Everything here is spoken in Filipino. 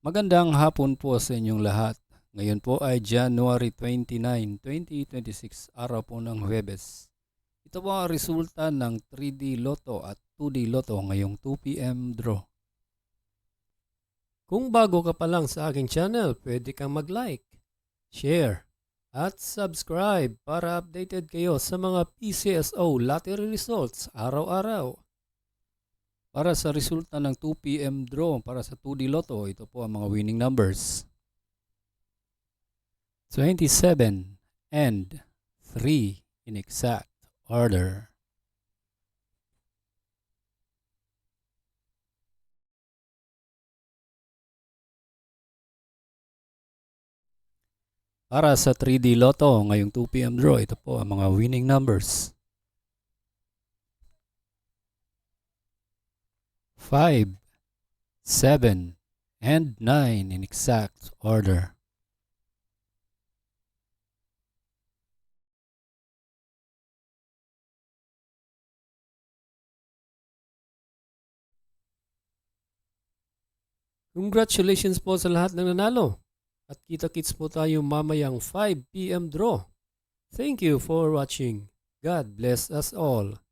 Magandang hapon po sa inyong lahat. Ngayon po ay January 29, 2026, araw po ng Huwebes. Ito po ang resulta ng 3D Lotto at 2D Lotto ngayong 2 p.m. draw. Kung bago ka pa lang sa aking channel, pwede kang mag-like, share, at subscribe para updated kayo sa mga PCSO lottery results araw-araw. Para sa resulta ng 2 p.m. draw para sa 2D Lotto, ito po ang mga winning numbers. 27 and 3 in exact order. Para sa 3D Lotto ngayong 2 p.m. draw, ito po ang mga winning numbers. 5, 7, and 9 in exact order. Congratulations po sa lahat ng nanalo. At kita-kits po tayo mamayang 5 p.m. draw. Thank you for watching. God bless us all.